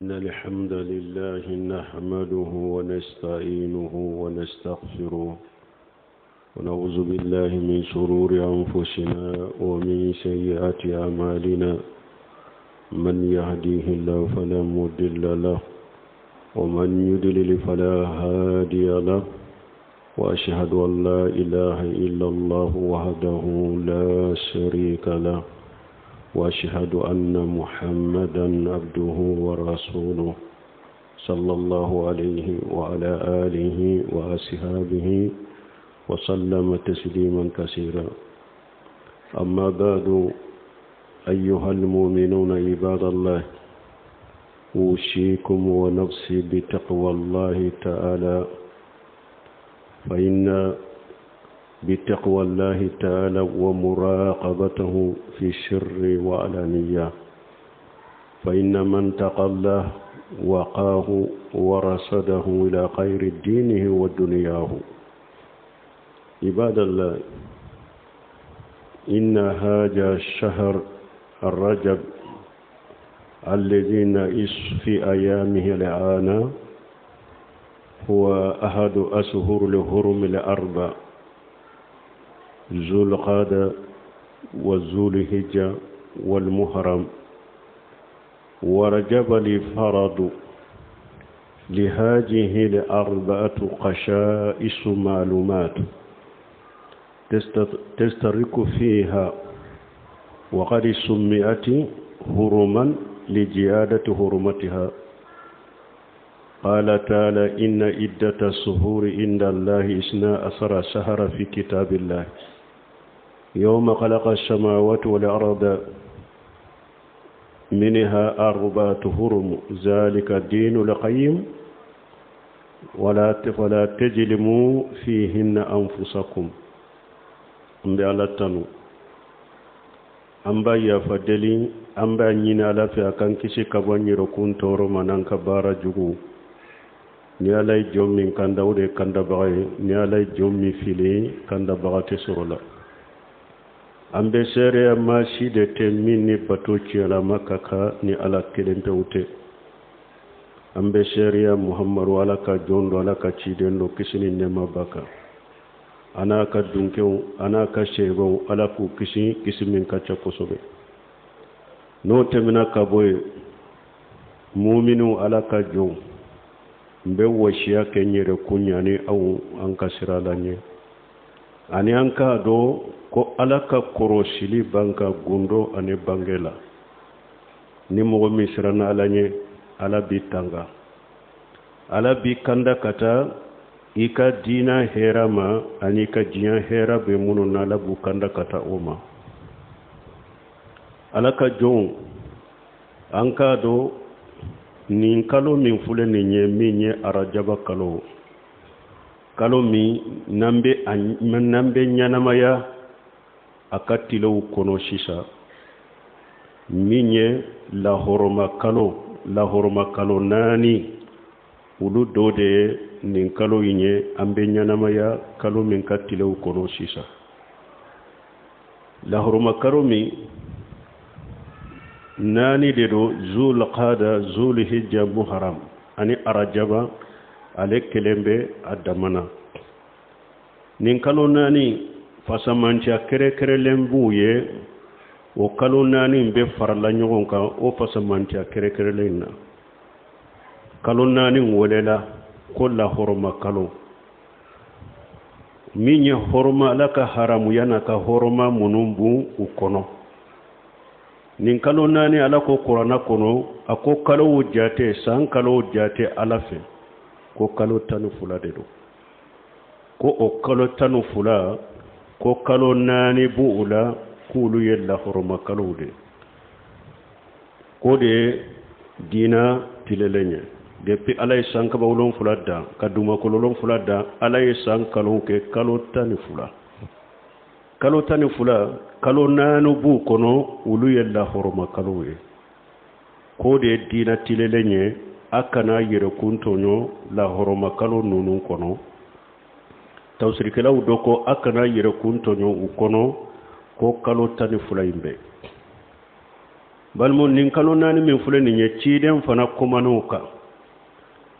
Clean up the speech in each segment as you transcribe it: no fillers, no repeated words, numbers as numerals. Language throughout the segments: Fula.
إن الحمد لله نحمده ونستعينه ونستغفره ونعوذ بالله من شرور أنفسنا ومن سيئات أعمالنا من يهديه الله فلا مضل له ومن يضلل فلا هادي له وأشهد أن لا إله إلا الله وحده لا شريك له وأشهد أن محمدا عبده ورسوله صلى الله عليه وعلى آله وأصحابه وسلم تسليما كثيرا. أما بعد، أيها المؤمنون عباد الله، أوصيكم ونفسي بتقوى الله تعالى، فإن بتقوى الله تعالى ومراقبته في السر وعلانية، فإن من تقى الله وقاه ورصده إلى خير دينه ودنياه. عباد الله، إن هذا الشهر الرجب الذي نعيش في أيامه الآن هو أحد أشهر الحرم الأربع، ذو القعدة وذو الحجة والمحرم، ورجب الفرض لهذه الأربعة خصائص معلومات تشترك فيها، وقد سميت حرما لزيادة حرمتها. قال تعالى: إن عدة الشهور عند الله 12 شهرا في كتاب الله يوم خلق السماوات والأرض منها 4 حرم ذلك الدين القيم فلا تظلموا فيهن أنفسكم. مبالتنو amba ya fadeli amba nyina la fi akan kisi kabanyiro kun toro mananka bara jugu ni alay jommi kanda wude kanda bagay ni alay jommi fili kanda bagate sorola ambe sere ma shi de temini bato ciala makaka ni ala kelente wute ambe sere muhammad wala ka jondo ala ka cidendo kisini nema baka anaka dunkew anaka shego ala ku kisimin kacha kosobe no temina kaboy mu'minu ala ka jom mbe washiya kenyere kunyani au anka siralanye ani anka do ko alaka korosili banka gundo ane bangela ni mogo misrana alanye ala bitanga ala bikanda kata ika dina herama ani ka jiyan hera be munu na la bukanda kata oma alaka jon anka do nin kalo min fule ni nye minye arajaba kalo mi nambe nyanamaya akatilo kono shisha minye la horoma kalo nani ulu dode nin kalo inye ambe nyanamaya kalo min katilo kono shisha la horoma kalo mi nani dedo zul qada zul hijja muharram ani arajaba ale kelembe adamana nin kalo nani fasamantia kere lembuye o kalo nani be farla nyogon ka o fasamantia kere lenna kalo nani wolela ko la horma kalo minye horma laka haramu yana ka horma munumbu ukono nin kalo nani ala ko qur'ana kono ako kalo wujate san kalo wujate alafe ko kalo tanu fula de do ko o kalo tanu fula ko kalo nani buula kulu yella horma kalo de ko de dina tilelenye depuis alay sanka bawlon fula da kaduma ko lolon fula da alay sanka lon ke kalo tanu fula kalo nanu bu kono ulu yella horma kalo we ko de dina tilelenye akana yere kuntonyo la horma kalo nunu kono tawsirikela udoko akana yere kuntonyo ukono ko kalo tani fula imbe balmo nin kalo nani min fulani nye ciden fana kumanuka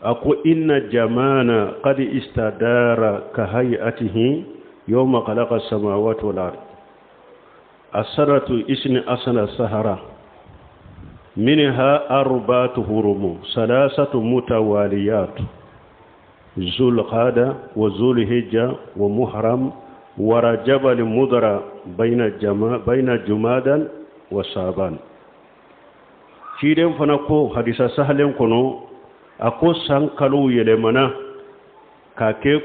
ako inna jamana qad istadara ka hayatihi yawma khalaqa as-samawati wal ard asaratu isni asana sahara منها أربعة هرم ثلاثة متواليات ذو القعدة وذو الحجة ومحرم ورجب المضر بين جمادى وشعبان شيدم فنكو حديث سهلم كنو أكو سانكالو يلمنا كاكي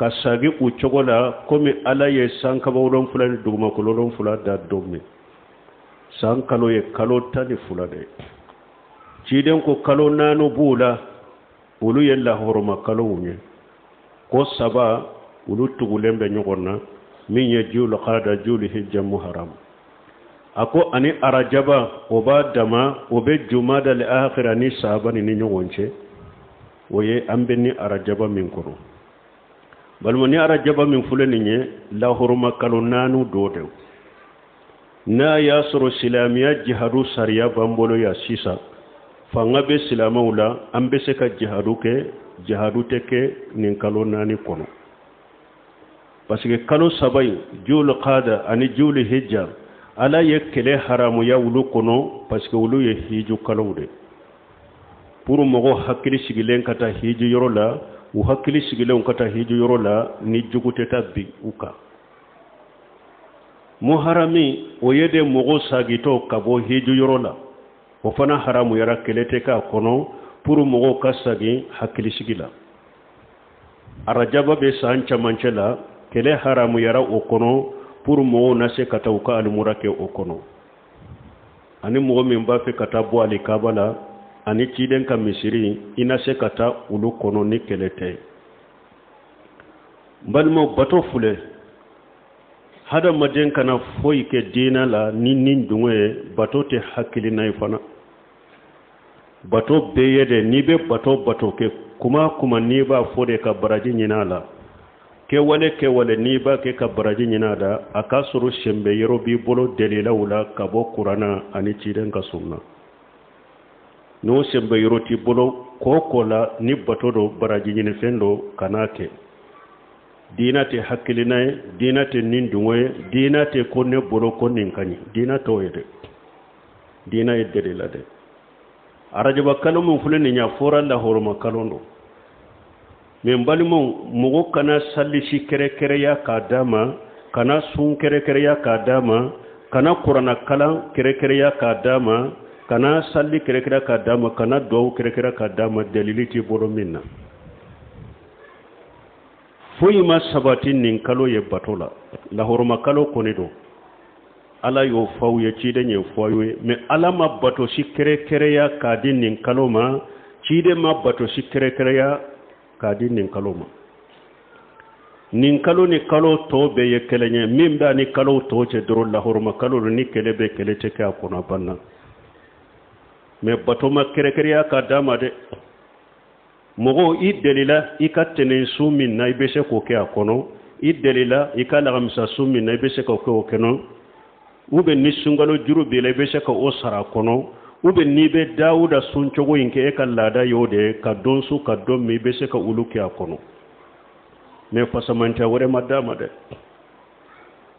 كساقي وچوغولا كومي على يسانكبولون فلان دوما كلولون فلان دا دومي san kalo ye kalo tani fula de ciden ko kalo nano bula ulu yella horoma kalo wunye ko saba ulu tugulembe nyogonna min ye jul qada jul hijja muharram ako ani arajaba oba dama obe jumada al akhirah ni sabani ni nyogonche oye ambe ni arajaba min kono balmo ni arajaba min fulani nye la horoma kalo nano dodew na yasro silamiya jihadu sariya bambolo ya sisa fanga be silamawla ambe se ka jihadu teke nin kalo nani kono parce que kalo sabay jul qada ani jul hijja ala yekele haramu ya wulu kono parce que wulu ye hiju kalo de pour mogo hakili sigilen kata hiju yorola u hakili sigilen kata hiju yorola ni jugute tabbi uka muharami oyede mogo sagito kabo hiju yorola o fana haramu yara kelete ka kono pour mogo kasagi hakili sigila arajaba be sancha manchela kele haramu yara o kono pour mogo nase katauka almurake o kono ani mogo mimba fe katabo ali kabala ani ciden ka misiri inase kata ulu kono ni kelete balmo bato fule hada maden kana foyi ke dina la nin dunwe bato te hakili nay fana bato beyede ni be bato ke kuma ni ba fode ka baraji nyina la ke wale ni ba ke ka baraji nyina da akasuru shembe yero bi bolo delila wala ka bo qur'ana ani ciden ka sunna no shembe yero ti bolo kokola ni bato do baraji nyine fendo kanake dinate hakkilinaye dinate nindungoye dinate konne bolo konnin kani dina toyede dina yeddede lade arajaba kalomu fulani nya fora la horoma kalondo men balimo mugo kana salli kere ya kadama kana sun kere ya kadama kana qur'ana kala kere ya kadama kana salli kere kadama kana do kere kadama daliliti bolo minna foyi ma sabatin nin kalo ye batola la horoma kalo konido ala yo faw ye cide nye foywe me ala ma bato kere ya kadin nin kalo ma cide ma bato kere ya kadin nin kalo ma nin kalo ni kalo to be ye kelenye mimba ni kalo to ce dro la horoma kalo ni kele be kele te ka kona banna me bato ma kere ya kadama de mogo idelila ikatene sumin na ibese ko ke akono idelila ikala gamsa sumin na ibese ko ko keno ube ni sungalo juru be ibese ko osara kono ube ni be dauda sunchogo inke e kallada yode ka donsu ka dom mi ibese ko uluki akono me fasamanta wore madama de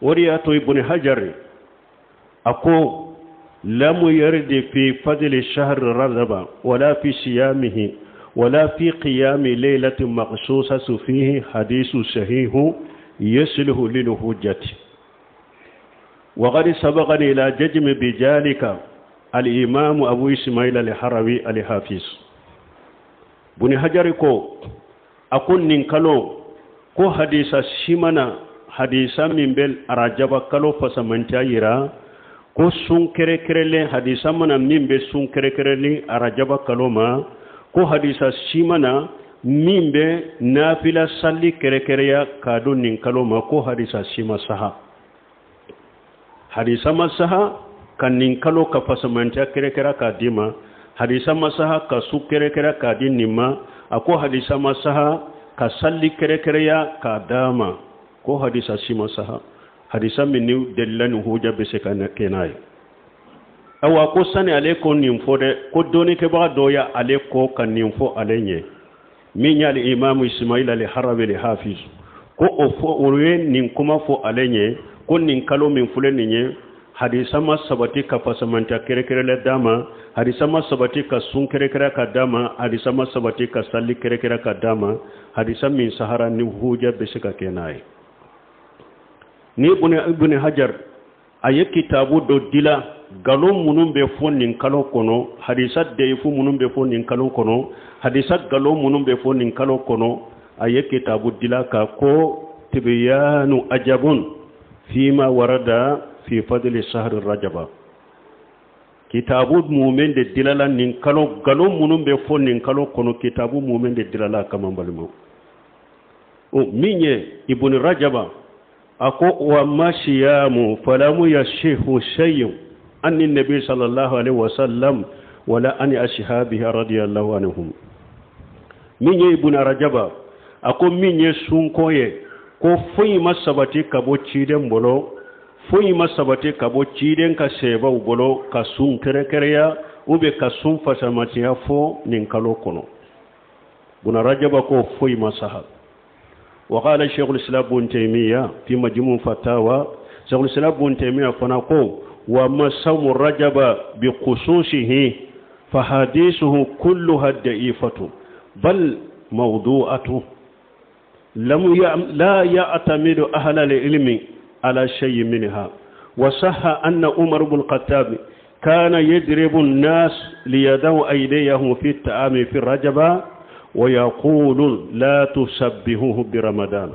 wori ato ibn hajar ako lam yardi fi fadli shahr rajab wala fi siyamihi ولا في قيام ليلة مخصوصة فيه حديث صحيح يصله للحجة وقد سبقني إلى جزم بذلك الإمام أبو إسماعيل الحروي الحافظ بن حجر كو أكون ننكلو كو حديث شمنا حديثا من بل أرجب كلو فسمنتا يرا كو سنكر كرلي حديثا من بل سنكر كرلي أرجب كلو ما ko hadisa simana mimbe nafila salli kere ya kado nin kaloma ko hadisa sima saha hadisa masaha kan nin kalo ka fasamanta kere ka dima hadisa masaha ka su kere ka dinima ako hadisa masaha ka salli kere ya ka dama ko hadisa sima saha hadisa minni dalilan huja be se kan kenay awa ko sani ale ko ninfo de ko doni ke ba doya ale ko kan ninfo ale nye min ya al-imam Ismail al-Harawi al-Hafiz ko o fo orwe nin kuma fo ale nye ko nin kalo min fule nye hadisa ma sabati ka fasamanta kere le dama hadisa ma sabati ka sun kere ka dama hadisa ma sabati ka salli kere ka dama hadisa min sahara ni huja besika kenai ni ibn Hajar aye kitabu do dila galo munun be fo nin kalo kono hadisa de fu munun be fo nin kalo kono hadisa galo munun be fo nin kalo kono aye kitabu dila ka ko tibyanu ajabun fima warada fi fadli shahr rajaba kitabu mu'min de dilala nin kalo galo munun be fo nin kalo kono kitabu mu'min de dilala kamambalmo o minye ibn Rajaba ako wa mashiyamu falamu yashihu shay'un anni nabi sallallahu alaihi wasallam wala an ashabihi radiyallahu anhum minye ibn Rajaba ako minye sunkoye ko fuyi masabati kabo ciden bolo fuyi masabati kabo ciden ka seba bolo ka sun kere ya ube ka sun fasamati ya fo nin kalo kono ibn Rajaba ko fuyi masahab. وقال الشيخ الإسلام ابن تيمية في مجموع فتاوى الشيخ الإسلام ابن تيمية فنقول وما صوم الرجب بخصوصه فحديثه كلها ضعيفة بل موضوعة لا يعتمد أهل العلم على شيء منها وصح أن عمر بن الخطاب كان يضرب الناس ليدعوا أيديهم في الطعام في الرجب ويقول لا تسبحوه برمضان.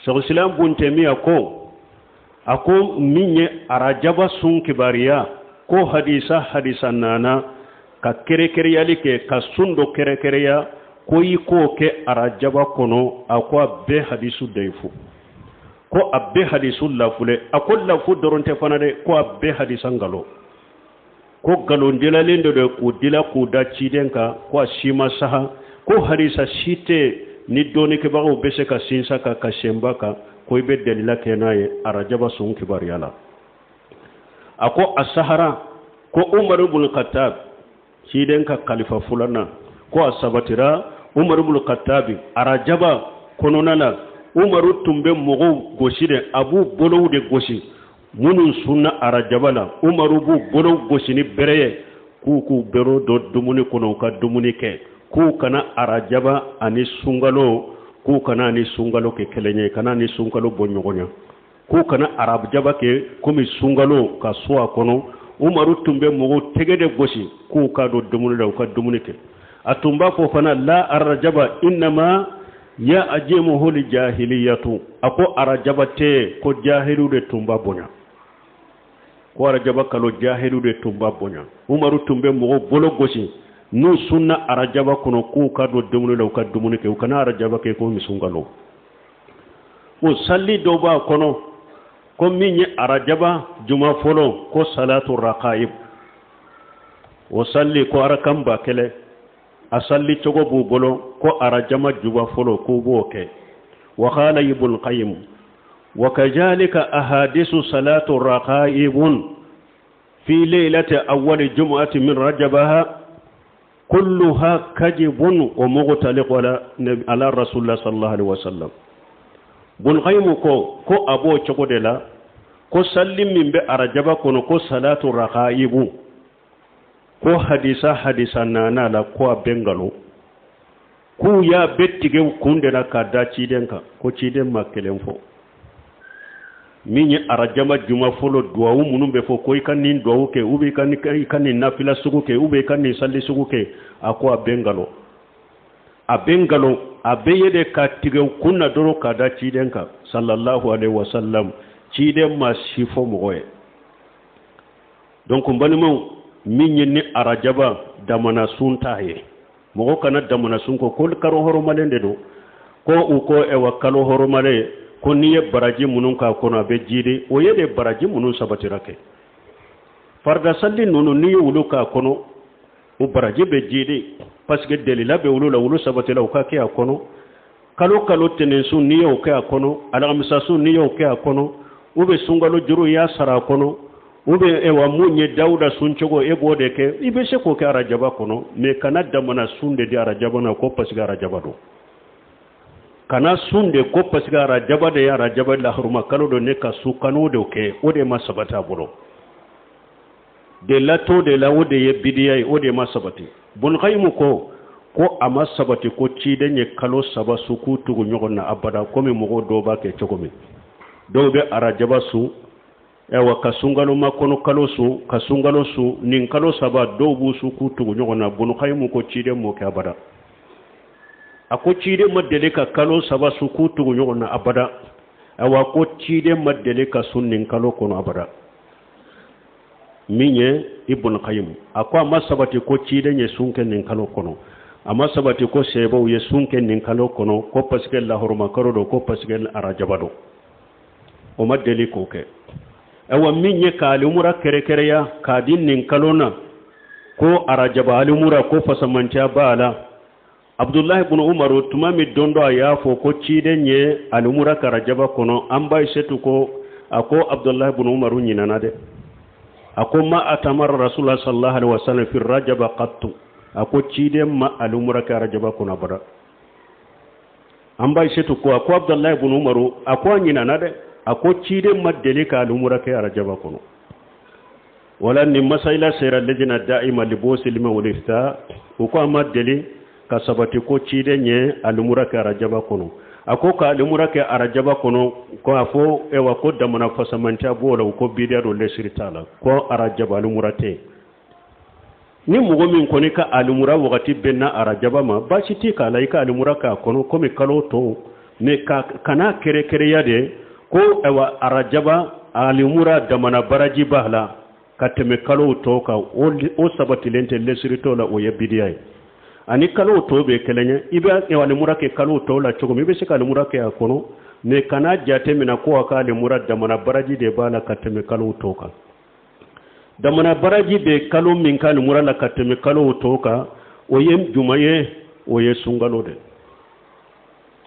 شيخ الإسلام ابن تيمية أكو من أرجب سون كباريا كو حديثا نانا ككريكريا لك كسندو كريكريا كوي كو كي أرجب كونو أكو أبي حديث ديفو كو أبي حديث لفولي أكو لفو درون تفانا كو أبي حديث انغلو ko galon dilalin da ku dila ku da cidenka ko shima saha ko harisa shite ni doni ke bago bese ka sinsa ka kashembaka ko ibe dalila kenaye arajaba sun kibar yala ako as-sahara ko Umar ibn Khattab cidenka khalifa fulana ko asabatira Umar ibn Khattab arajaba kononana Umar tumbe mogo goshide abu bolo de goshi munun sunna arajabala Umaru bu bolo gosini bereye ku bero do dumuni kono ka dumuni ke ku kana arajaba ani sungalo ku kana ani sungalo ke kelenye kana ani sungalo bonyogonya ku kana arajaba ke komi sungalo ka suwa kono Umaru tumbe mogo tegede gosi ku ka do dumuni da ka dumuni ke atumba fo fana la arajaba inma ya ajimu li jahiliyatu ako arajaba te ko jahilu de tumba bonya ko arajaba kalo jahilu de tumba bonya Umaru tumbe mogo bolo gosi nu sunna arajaba kono ku ka do dumuni law ka dumuni ke kana arajaba ke ko misungalo o salli do ba kono ko minye arajaba juma folo ko salatu raqaib o salli ko arakam ba kele asalli chogo bu bolo ko arajama juba folo ko boke wa qala ibn qayyim وكذلك أحاديث صلاة الرقائب في ليلة أول جمعة من رجبها كلها كذب ومغتلق على رسول الله صلى الله عليه وسلم بن قيم كو أبو تشكودلا كو سلم من بأرجبا كو صلاة الرقائب كو حديثا نانا لا كو بنغلو كو يا بيتيغو كوندنا كادا تشيدنكا كو تشيدن ما كلمفو minye arajama juma folo duwawu munun be fo ko ikanin duwawu ke ube ikanin nafila sugu ke ube ikanin salli sugu ke ako abengalo abeyede ka tige kunna doro kada cidenka sallallahu alaihi wasallam ciden ma sifo moye donc mbani mo minye ni arajaba damana suntaye mo kana damana sunko ko karo horo malende do ko uko e wakalo horo male ko niye baraji munun ka kono be jide o yede baraji munun sabatirake farda salli nonu niye wulu ka kono o baraji be jide parce que delila be wulu la wulu sabatila o ka ke akono kalo tenensu niye o ke akono ala amsa su niye o ke akono o be sungalo juru ya sara kono ube ewa munye dauda sunchogo ebo de ke ibese ko ke arajaba kono me kanada mana sunde di arajaba na ko pasiga arajaba do kana sunde ko pasiga arajaba de arajaba la hurma kalo do ne ka su kanu do ke ode masabata bolo de lato de la ode ye bidiyai ode masabati bun khaymu ko ama sabati ko cide nye kalo saba su ku tugu nyogon na abada ko mi mogo do ba ke chogomi do be arajaba su ewa kasungalo makono kalo su kasungalo su nin kalo saba do bu su ku tugu nyogon na bun khaymu ko cide mo ke abada ako cide madele ka kalo saba su ku tugu nyogon na abada ewa ko cide madele ka sunnin kalo kono abada minye ibn qayyim ako ama sabati ko cide nye sunken nin kalo kono amma sabati ko sebo ye sunken nin kalo kono ko paske la horma karodo ko paske arajabado o madeli ko ke awa minye kalumura kere ya kadin nin kalona ko arajaba alumura ko fasamanta bala abdullah ibn umar tumami dondo ya fo ko cidenye alumura karajaba kono amba setu ko ako abdullah ibn umar nyinana de ako ma atamar rasulullah sallallahu alaihi wasallam fi rajaba qattu ako cide ma alumura ka rajaba kuna bara an bai shetu ko ako abdullahi ibn umaru ako nyina na de ako cide ma dele ka alumura ka rajaba kuno wala ni masaila sira lejina daima libosi lima walifta ko ma dele ka sabati ko cide nye alumura ka rajaba kuno ako ka alumura ka rajaba kuno ko afo e wa ko damana fasamanta bola ko bidiyaro le siritala ko arajaba alumura te ni mugo min koni ka alumura wakati benna arajaba ma bashi ti ka laika alumura ka kono komi kalo to me kana kere yade ko ewa arajaba alumura damana baraji bahla kateme kalo to ka o sabati lente lesirito la o yebidiyai ani kalo to be kelenya ibe ewa alumura ke kalo to la chogo be shika alumura ke kono me kana jate mina ko ka alumura damana baraji de bala kateme kalo to ka damana baraji be kalo min kan murala kateme kalo toka oyem jumaye oye sungalo de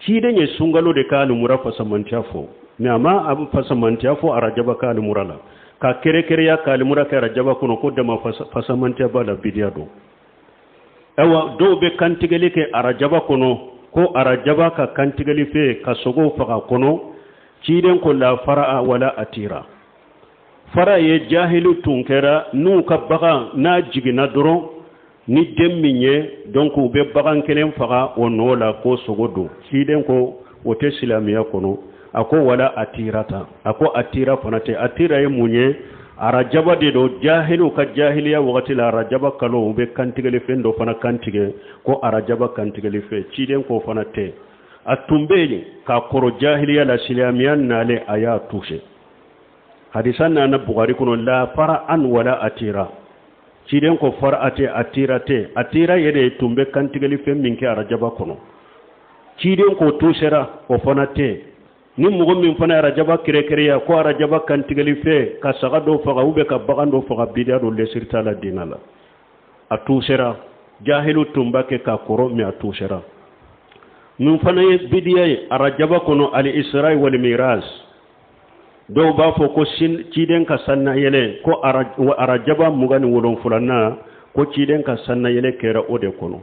cide nye sungalo de kan mura fasamantafo ne ama am fasamantafo arajaba kan murala ka kere ya kan mura ka arajaba kuno ko dama fasamantaba la bidiado ewa do be kantigeli ke arajaba kuno ko arajaba ka kantigeli fe ka sogo faka kuno ciden ko la faraa wala atira fara ye jahilu tunkera nu ka baga na jigina doro ni demminye donc ube bagan kelen faga onola ko sogodo siden ko wote silamiya kono ako wala atirata ako atira fanate atira ye munye arajaba de do jahilu ka jahiliya wakati la arajaba kalo ube kantigele fendo fana kantige ko arajaba kantigele fe siden ko fanate atumbeli ka koro jahiliya la silamiya nale aya tushe hadisan na Bukhari kuno la fara an wala atira ciden ko fara ate atira yede tumbe kantigali fem minke arajaba kono ciden ko tusera ko fanate ni mugo min fana arajaba kire ya ko arajaba kantigali fe ka saga do faga ube ka bagando faga bidia do lesirta la dinala atusera jahilu tumba ke ka koro mi atusera min fana bidia arajaba kono al isra wal miras do ba fo ko ciden ka sanna yele ko arajaba mugani wolon fulanna ko ciden ka sanna yele kera ode kono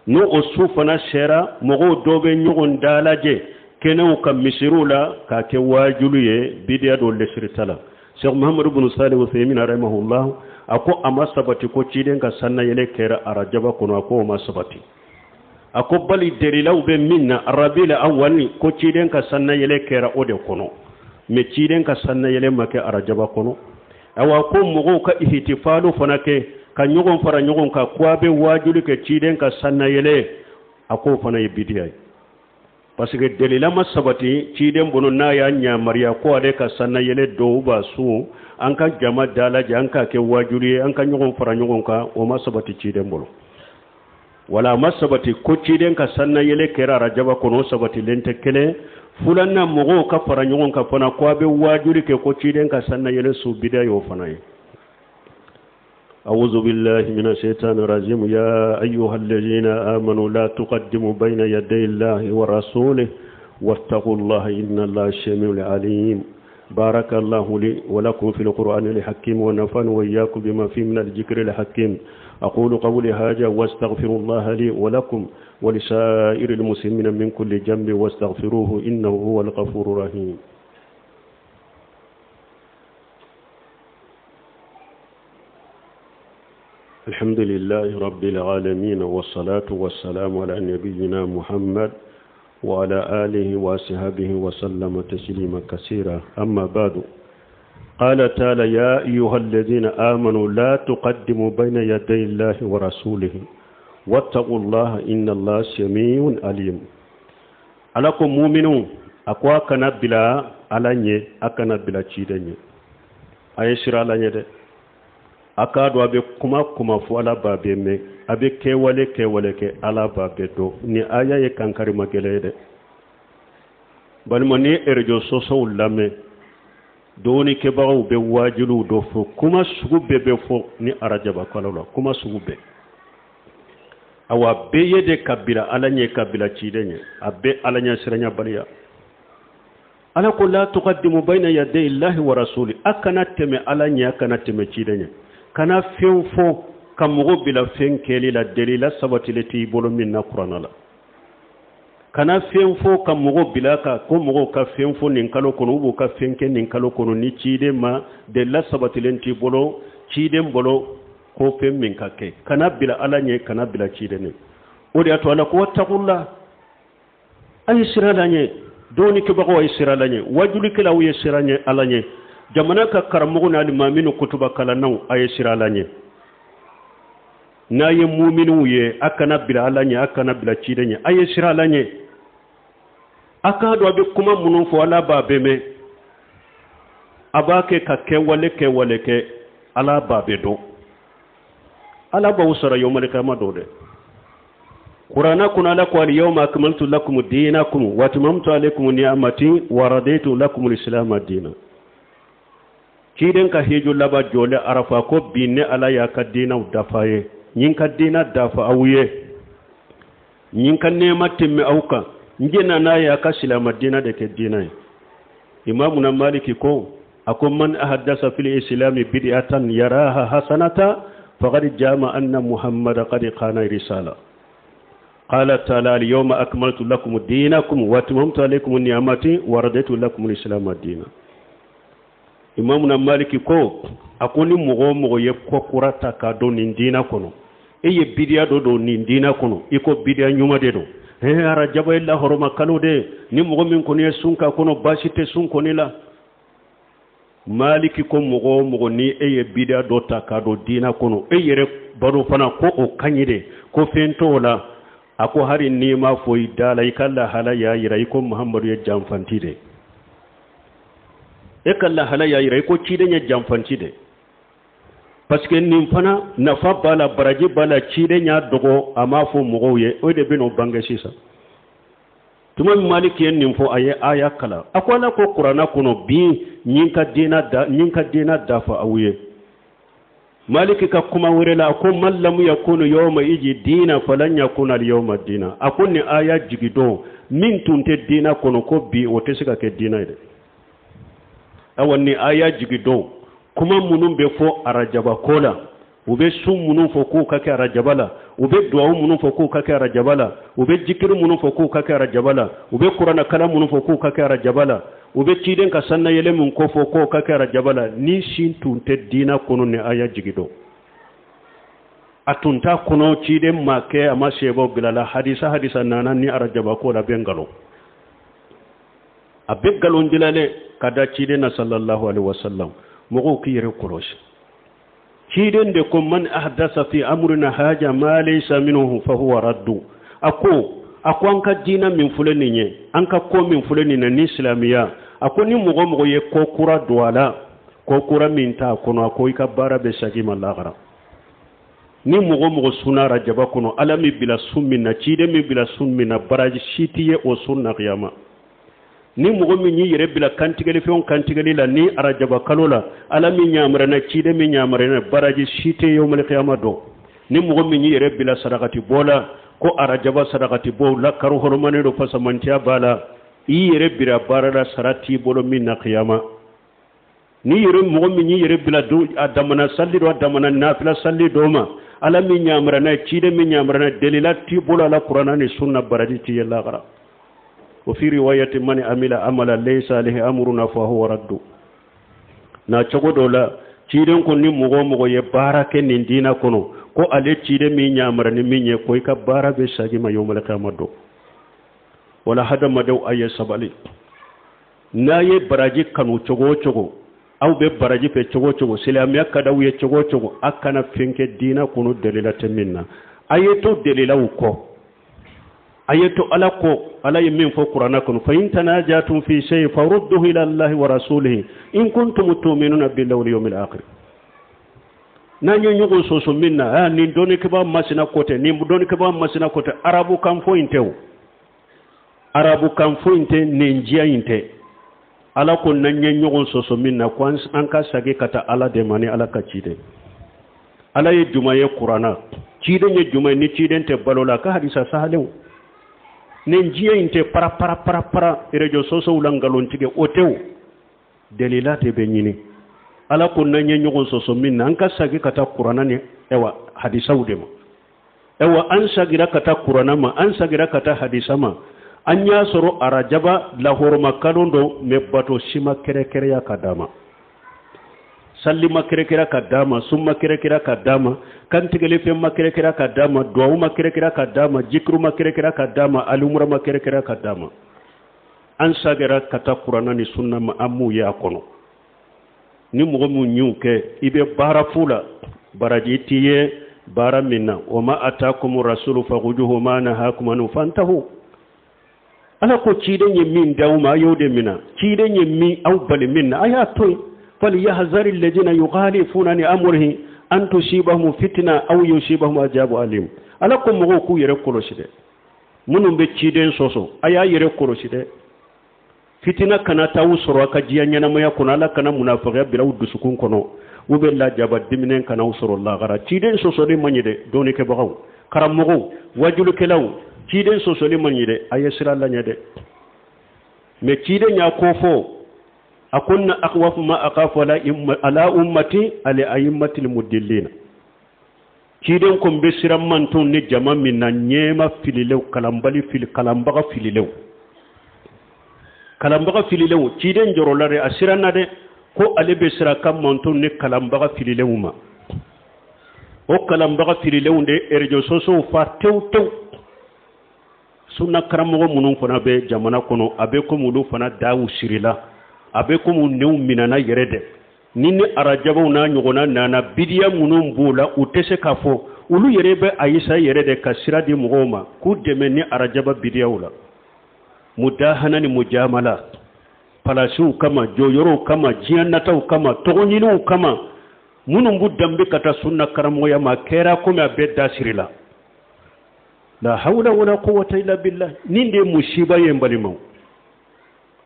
no o sufana shera mogo dobe nyogon dalaje kenu kam misirula ka ke wajuluye bidiya do lesritala Sheikh Muhammad ibn Salih Uthaymin rahimahullah ako amasabati ko ciden ka sanna yele kera arajaba kono ko amasabati ako bali derilaw be minna arabila awwal ko ciden ka sanna yele kera ode kono me ciden ka sanna yele make arajaba kono awa ko mogo ka ihtifalu fanake ka nyogon fara nyogon ka kwabe wajulu ke ciden ka sanna yele ako fana yibidiya parce que delila masabati ciden bono na ya nya mariya ko ade ka sanna yele do ba su an ka jama dala janka ke wajuli an ka nyogon fara nyogon ka o masabati ciden bono wala masabati ko ciden ka sanna yele kera arajaba kono sabati lente kele fulanna mogo ka fara nyogon ka fana ko be wajuri ke ko ciden ka sanna yele su bidayo fana yi a'udhu billahi minash shaitanir rajim ya ayyuhalladhina amanu la tuqaddimu bayna yaday Allahi wa rasulihi wattaqullaha innallaha samiul alim بارك الله لي ولكم في القرآن الحكيم ونفعني وإياكم بما فيه من الذكر الحكيم. أقول قولي هذا واستغفر الله لي ولكم ولسائر المسلمين من كل جنب واستغفروه إنه هو الغفور الرحيم. الحمد لله رب العالمين والصلاة والسلام على نبينا محمد وعلى آله وصحبه وسلم تسليما كثيرا. أما بعد، قال تعالى: يا أيها الذين آمنوا لا تقدموا بين يدي الله ورسوله واتقوا الله إن الله سميع عليم. علىكم مؤمنون أقوى كنبلا على أكنبلا تشيدني أيشر على يده akado abe kuma fu ala babe me abe kewale ke ala babe do ni aya ye kankari magele de balmo ni erjo soso lame do ni ke bawo be wajilu do fu kuma sugu bebe fo ni arajaba kala kuma sugu be awa be yede kabila ala nye kabila chidenye abe ala nya siranya baliya ala ko la tuqaddimu bayna yaday illahi wa rasuli akana teme ala nya akana teme chidenye kana fenfo kamugo bila fenkeli la delila sabatileti bolo minna qur'ana la kana fenfo kamugo bila ka ko mugo ka fenfo nin kalo kono ubo ka fenke nin kalo kono ni chide ma de la sabatilenti bolo chide bolo ko fem min kake kana bila alanye kana bila chide ne odi ato ala ko wattaqulla ay siralanye doni ke bago ay siralanye wajuli kala wiye siranye alanye jamana ka karamugo na limaminu kutuba kala naw ay siralanye na ye mu'minu ye akana bila alanye akana bila chidenye ay siralanye akado be kuma munun fo ala babe me abake ka kewale ke ala babe do ala ba usara yawmal qiyamah do de qur'ana kuna la qal yawma akmaltu lakum dinakum wa atmamtu alaykum ni'mati wa raditu lakum al-islam dinan kiden ka hejo laba jole arafa ko binne ala ya ka dina dafaye nyin ka dina dafa awuye nyin ka nema timme auka njena na ya ka silama dina de ke dina imamu na maliki ko akum man ahaddasa fil islam bid'atan yaraha hasanata faqad jama anna muhammad qad qana risala qala ta'ala al-yawma akmaltu lakum dinakum wa atmamtu alaykum ni'mati wa raditu lakum al-islam dinan imamu na maliki ko akoni mugo ye kokurata ka do ni dina kono eye bidia do ni dina kono iko bidia nyuma de do ara jaba illa horoma kalo de ni mugo min kono sunka kono basite sun konila maliki ko mugo ni eye bidia do ta ka do dina kono eye baro fana ko o kanyide ko fentola ako hari ni ma foyi dala ikalla halaya yira iko muhammadu ya jamfantide ekalla halaya yira ko cidenya jamfantide parce que nim fana nafa bala baraji bala cidenya dogo ama fo mugoye o de beno bange sisa tuma maliki en nim fo aya kala akwala ko qur'ana kono bi nyinka dina dafa awuye maliki ka kuma wurela ko mallamu yakunu yawma iji dina falan yakuna al-yawma dina akunni aya jigido min tunte dina kono ko bi o tesika ke dina ide awani aya jigido kuma munun be fo arajaba kola ube sum munun fo ko kake arajabala ube duwa munun fo ko kake arajabala ube jikiru munun fo ko kake arajabala ube qur'ana kala munun fo ko kake arajabala ube ciden ka sanna yele mun ko fo ko kake arajabala ni shin tunte dina kono ne aya jigido atunta kono ciden make ama shebo bilala hadisa nana ni arajaba ko la bengalo abegalo ndilale kada ciden na sallallahu alaihi wasallam mugo kire korosh ciden de ko man ahdasa fi amrina haja ma laysa minhu fa huwa raddu ako anka dina min fulani nye anka ko min fulani na ni islamiya ako ni mugo ye ko kura duwala ko kura min ta kono ako ika bara be shagi malagara ni mugo suna rajaba kono alami bila summi na cide mi bila summi na baraji shitiye o sunna qiyama ni mugo min yi yere bila kantigale fion kantigale la ni arajaba kalola alami nyamara na cide mi nyamara na baraji shite yawmal qiyama do ni mugo min yi yere bila sadaqati bola ko arajaba sadaqati bo la karu hormane do fasamantiya bala yere bira barala sarati bolo min na qiyama ni yere mo mi ni yere bila do adamana salli do adamana nafila salli do ma ala mi nyamra na cide mi nyamra na delila ti bola la qur'ana ni sunna baradi ti yalla gara wa fi riwayati man amila amala laysa alayhi amruna fa huwa raddu na chogodo la ciden ko ni mogo ye barake ni dina kono ko ale cide mi nyamra ni mi nye ko ka bara be sagi ma yomala kamado wala hada madaw ay sabali na ye baraji kanu chogo aw be baraji fe chogo silamiya kadaw ye chogo akana fenke dina kono delila teminna ayeto delila uko ayeto ala yemin fo qur'ana kono fa in tanajatum fi shay farudduhu ila allahi wa rasulihi in kuntum tu'minuna billahi wal yawmil akhir nanyo nyugo soso minna ni doni ke ba masina kote ni doni ke ba masina kote arabu kam fo inte ne njia inte ala ko nanyo nyugo soso minna ko an ka sage kata ala de mani ala ka cide ala ye jumaye qur'ana cide nye jumaye ni cide te balola ka hadisa sahalew ne njia inte para rejo soso ulangalon tige otew delilate be nyini ala ko nanyo nyugo soso minna an ka sage kata qur'ana ni ewa hadisa udema ewa an sagira kata qur'ana ma an sagira kata hadisa ma anya soro arajaba la horma kalondo mebbato sima kere ya kadama sallima kere kadama summa kere kadama kantigele fe makere kadama duwa makere kadama jikru makere kadama alumra makere kadama an sagera kata qur'ana ni sunna ma amu ya kono ni mo mu nyuke ibe bara fula baraji tiye bara minna wama atakum rasulu fagujuhu ma nahakum an fantahu ala ko cide nye min dawma yode mina cide nye mi aw bali minna aya toy fal yahzar alladhina yukhalifuna an amrihi an tusibahum fitna aw yusibahum ajabu alim ala ko mo ko yere koloside munum be cide soso aya yere koloside fitina kana tawu soro ka jiya nyana moya kuna ala kana munafiqa bila udusukun kono ube la jaba diminen kana usoro la gara cide soso de manyide doni ke bagaw karamogo wajulu kelaw ciden sosoli manyide ayesira la nyade me cide nya kofo akunna aqwafu ma aqafu ala ummati ali a'immati almudillina ciden ko be siram mantun ni jama minna nyema fililew kalambaga fililew ciden jorolare asirana de ko ale be sira kam mantun ni kalambaga fililew ma o kalambaga fililew de erjo soso fa tew sunna karamogo munun fana be jamana kono abe ko mulu fana dawu sirila abe ko mun new minana yerede nini arajabu na nyogona nana bidiya munun bula utese kafo ulu yerebe ayisa yerede kasira di mugoma ku deme ni arajaba bidiya ula mudahana ni mujamala palasu kama joyoro kama jiannata kama togonilu kama munun budambe kata sunna karamogo ya makera ko me abe dasirila la hawla wala quwwata illa billah ninde musiba yembalimo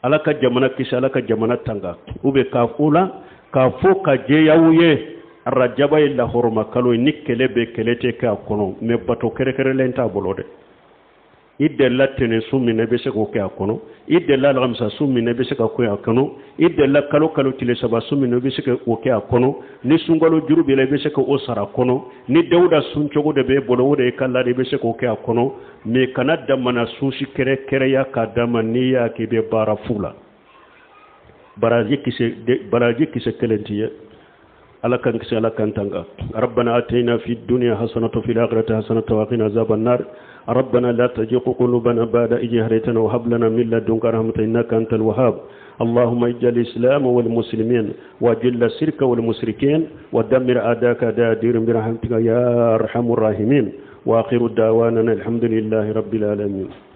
alaka jamana kisa alaka jamana tanga ube kafula kafo ka je yawuye rajaba illa horma kalo nikele be kelete ka kono me bato kere lenta bolode idde latene summi ne be se ko ke akono idde la ramsa summi ne be se ko akono idde la kalo tile saba summi ne be se ko ke akono ni sungalo jurubi le be se ko osara kono ni dawda suncogo de be bolo de kala de be se ko ke akono me kanada mana sushi kere ya kadama ni ya ke be bara fula baraji kise kelentiye ala kan kise ala kan tanga rabbana atina fid dunya hasanatan fil akhirati hasanatan wa qina azaban nar ربنا لا تزغ قلوبنا بعد إذ هديتنا وهب لنا من لدنك رحمة إنك أنت الوهاب اللهم اجعل الإسلام والمسلمين وأذل الشرك والمشركين ودمر أعداءك أعداء الدين برحمتك يا أرحم الراحمين وآخر دعوانا الحمد لله رب العالمين.